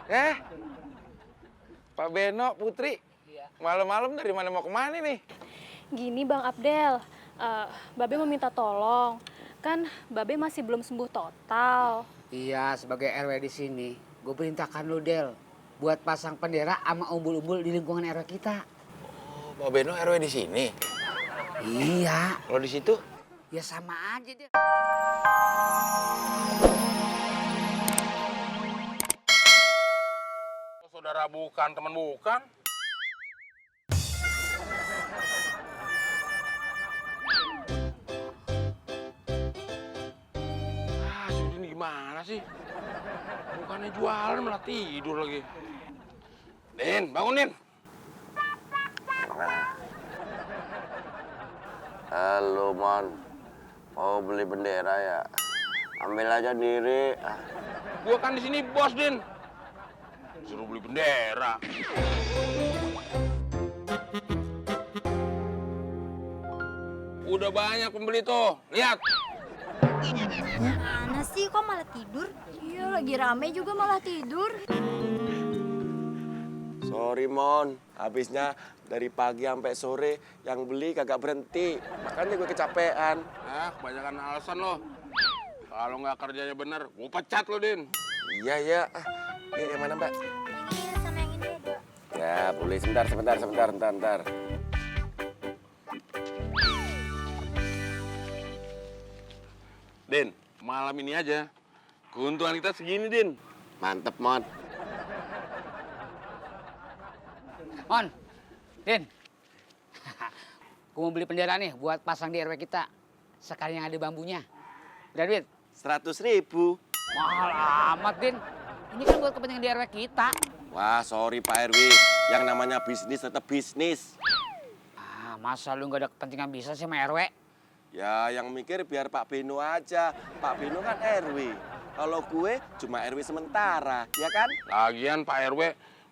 Eh, Pak Beno, Putri. Malam-malam dari mana mau kemana nih? Gini Bang Abdel, Babe mau minta tolong. Kan Babe masih belum sembuh total. Iya, sebagai RW di sini, gue perintahkan lu Del buat pasang bendera sama umbul-umbul di lingkungan RW kita. Oh, Pak Beno RW di sini. Iya, Kalau di situ? ya sama aja Del. Saudara bukan, teman bukan. Ah, si Udin gimana sih? Bukannya jualan malah tidur lagi. Din, bangun Din. Halo, Mon. Mau beli bendera ya? Ambil aja diri. Gua kan di sini bos, Din. Suruh beli bendera. Udah banyak pembeli tuh. Lihat. Mana sih kok malah tidur? Iya lagi rame juga malah tidur. Sorry, Mon. Habisnya dari pagi sampai sore yang beli kagak berhenti. Makanya gue kecapean. Kebanyakan alasan lo. Kalau nggak kerjanya bener, gua pecat lo, Din. Iya, ya. Yang mana, Mbak? Yang ini sama yang ini ada. Ya, boleh. Sebentar. Din, malam ini aja. Keuntungan kita segini, Din. Mantep, Mon. Mon, Din. Gue mau beli bendera nih buat pasang di RW kita. Sekali yang ada bambunya. Udah duit? 100.000. Mahal amat, Din. Ini kan buat kepentingan di RW kita. Wah, sorry Pak RW. Yang namanya bisnis tetap bisnis. Masa lu gak ada kepentingan bisa sih sama RW? Ya, yang mikir biar Pak Beno aja. Pak Beno kan RW. Kalau gue cuma RW sementara, ya kan? Lagian Pak RW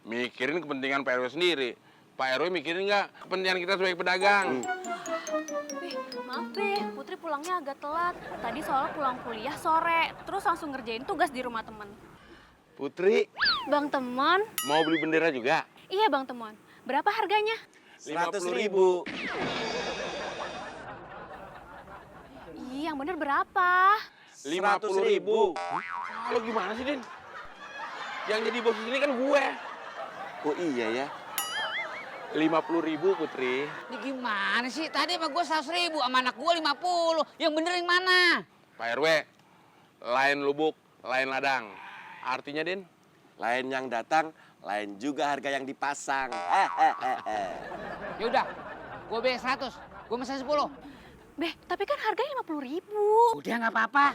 mikirin kepentingan Pak RW sendiri. Pak RW mikirin nggak kepentingan kita sebagai pedagang? Maaf Be, Putri pulangnya agak telat. Tadi soalnya pulang kuliah sore, terus langsung ngerjain tugas di rumah temen. Putri, Bang Temon? mau beli bendera juga? Iya Bang Temon. Berapa harganya? 100.000. Iya, yang bener berapa? 50.000. Lo gimana sih, Din? Yang jadi bos di sini kan gue. Oh iya ya. 50.000, Putri. Ini gimana sih? Tadi sama gue 100.000, sama anak gue 50. Yang bener yang mana? Pak RW, lain lubuk, lain ladang. Artinya, Din? Lain yang datang, lain juga harga yang dipasang. Yaudah, gue beli 100, gue mesen 10. Be, tapi kan harganya 50.000. Udah nggak apa-apa.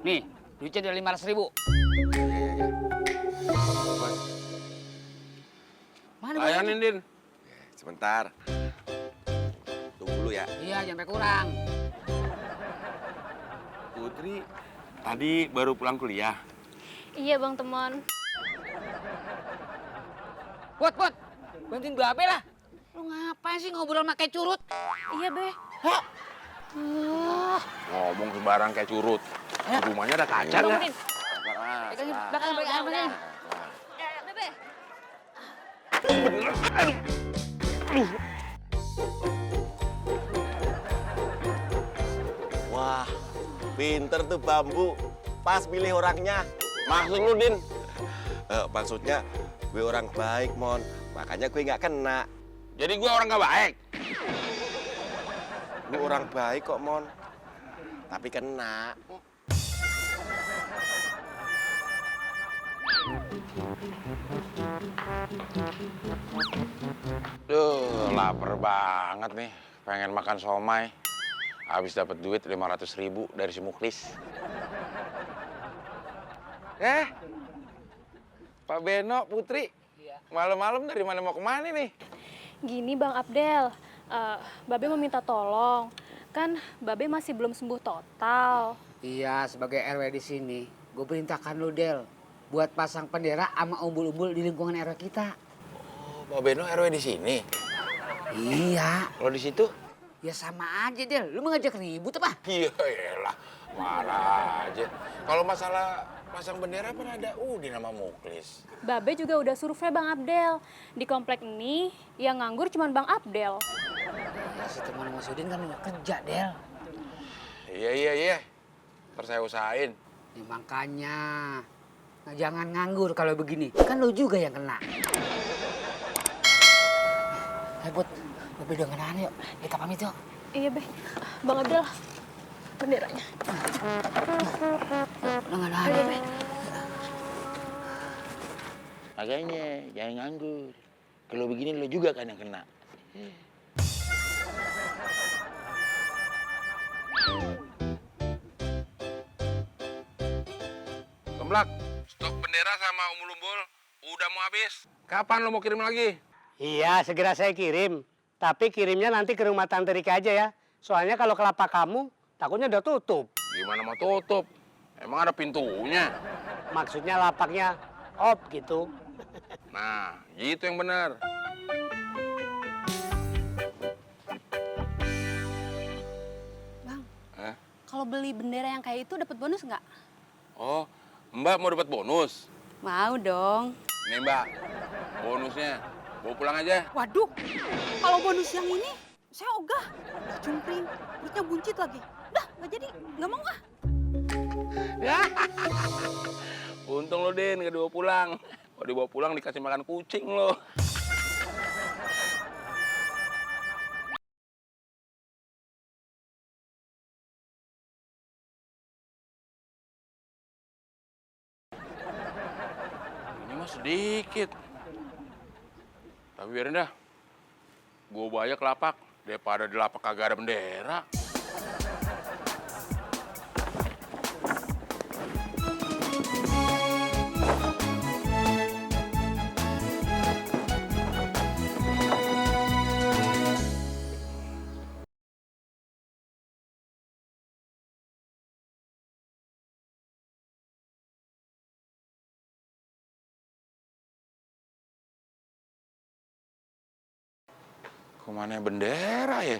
Nih, duitnya udah 500.000. Mana Layanin, Din. Sebentar. Tunggu dulu ya. Iya, jangan sampai kurang. Putri, tadi baru pulang kuliah. Iya Bang Temon. Put, bantuin Babe lah. Lu ngapain sih ngobrol sama kayak curut? Iya Be. Ngomong sembarang kayak curut. Di rumahnya ada kaca nggak? Bangunin. Pegangin belakang. Bebe. Wah, pinter tuh bambu. Pas pilih orangnya. Maksud lu, Din? Maksudnya gue orang baik, Mon. Makanya gue nggak kena. Jadi gue orang nggak baik? Lu orang baik kok, Mon. Tapi kena. Duh, lapar banget nih. Pengen makan somai. Habis dapat duit 500.000 dari si Muklis. Pak Beno, Putri. Malam-malam dari mana mau kemana nih? Gini Bang Abdel, Babe mau minta tolong. Kan Babe masih belum sembuh total. Iya, sebagai RW di sini, gue perintahkan lu Del buat pasang bendera sama umbul-umbul di lingkungan RW kita. Oh, Pak Beno RW di sini. Iya, Kalau di situ? ya sama aja Del. Lu mau ngajak ribut apa? Iya, elah. Marah aja. Kalau masalah pasang bendera kan ada Udin sama Muklis. Babe juga udah survei Bang Abdel. Di komplek ini yang nganggur cuma Bang Abdel. Ya, si teman Mas Udin kan udah kerja, Del. Iya. Ntar saya usahain. Ya, makanya, nah, jangan nganggur kalau begini. Kan lo juga yang kena. Bud, Babe udah ngenaan yuk. Kita pamit yuk. Iya, Be. Bang Abdel, benderanya. Udah ngenaan. Iya, Be. Makanya jangan nganggur. Kalau begini lo juga kan yang kena. Gemblak, stok bendera sama umul-umbul udah mau habis. Kapan lo mau kirim lagi? Iya, segera saya kirim. Tapi kirimnya nanti ke rumah Tante Rika aja ya. Soalnya kalau ke lapak kamu, takutnya udah tutup. Gimana mau tutup? Emang ada pintunya? Maksudnya lapaknya op gitu. Nah, gitu yang bener. Bang, Hah? kalau beli bendera yang kayak itu dapat bonus nggak? Oh, Mbak mau dapat bonus? Mau dong. Nih Mbak, bonusnya. Bawa pulang aja. Waduh, kalau bonus yang ini saya ogah. Udah cungkring, perutnya buncit lagi. Udah, nggak jadi, nggak mau ah. Untung lo, Din, nggak dibawa pulang. Kalau dibawa pulang dikasih makan kucing lo. Ini mah sedikit. Tapi biarin dah. Gue banyak lapak daripada di lapak kagak ada bendera. Kemana bendera ya?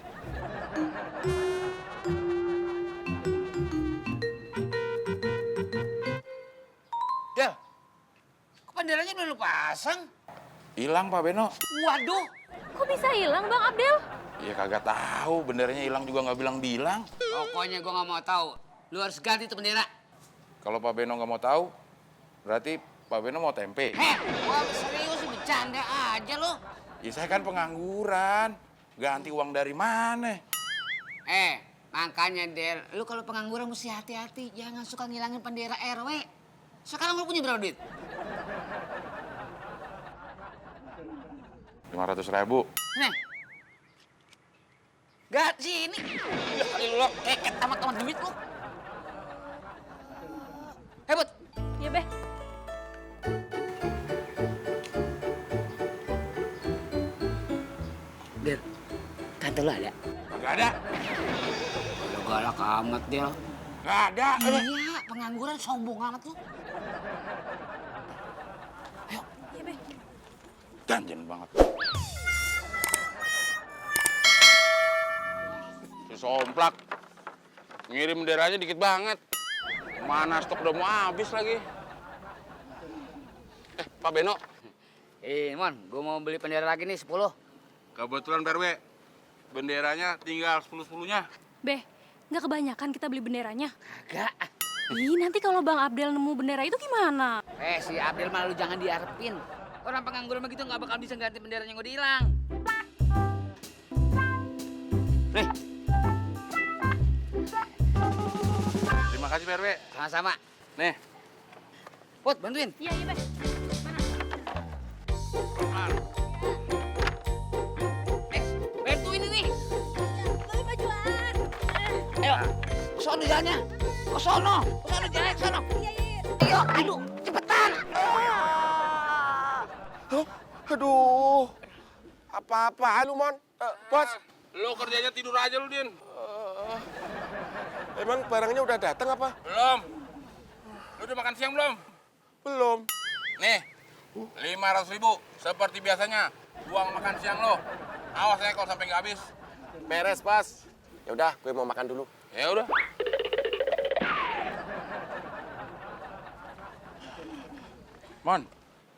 Del, kok benderanya belum lu pasang? Hilang Pak Beno. Waduh, Kok bisa hilang Bang Abdel? Ya kagak tahu, benderanya hilang juga nggak bilang-bilang. pokoknya gua nggak mau tahu. Lu harus ganti tuh bendera. Kalau Pak Beno nggak mau tahu, berarti Pak Beno mau tempe. Wah serius sih, bercanda aja lo. Ya saya kan pengangguran, ganti uang dari mana? Makanya Del, lu kalau pengangguran mesti hati-hati. Jangan suka ngilangin bendera RW. Sekarang lu punya berapa duit? 500.000. Nih. Gak sini. Ya kali lu keket sama duit lu. Bud. Iya, Be. Del, tante lu ada? Nggak ada. Lu galak amat, Del. Nggak ada. Iya, pengangguran sombong amat lu. Iya, Be. Ganjen banget. Si somplak. Ngirim benderanya dikit banget. Mana stok udah mau habis lagi. Pak Beno. Mon, gua mau beli bendera lagi nih 10. Kebetulan PRW. Benderanya tinggal 10-10-nya. Be, nggak kebanyakan kita beli benderanya. Kagak. Ih, nanti kalau Bang Abdel nemu bendera itu gimana? Si Abdel mah lu jangan diharapin. Orang pengangguran begitu nggak bakal bisa ganti benderanya yang udah hilang. Nih, Terima kasih PRW. sama-sama. Nih. Put, bantuin. Iya, iya, Be. Bantuin ini. Beli bajuan. Ayo, sono jalannya. Ke sono jalan ke sono. Ayo, aduh, cepetan. Aduh, apa-apaan lu, Mon? Bos, Lo kerjanya tidur aja lu, Din. emang barangnya udah datang apa? Belum. Lu udah makan siang belum? Belum. Nih, 500.000 seperti biasanya. Uang makan siang lo. Awas ya kalau sampai nggak habis. Beres, Pas. Ya udah, gue mau makan dulu. Ya udah. Mon,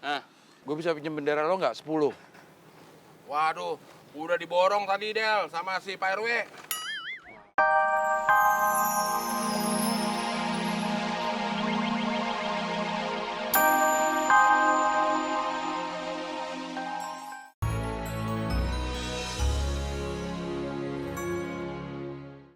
Hah? gue bisa pinjem bendera lo nggak? 10. Waduh, udah diborong tadi Del sama si Pak RW.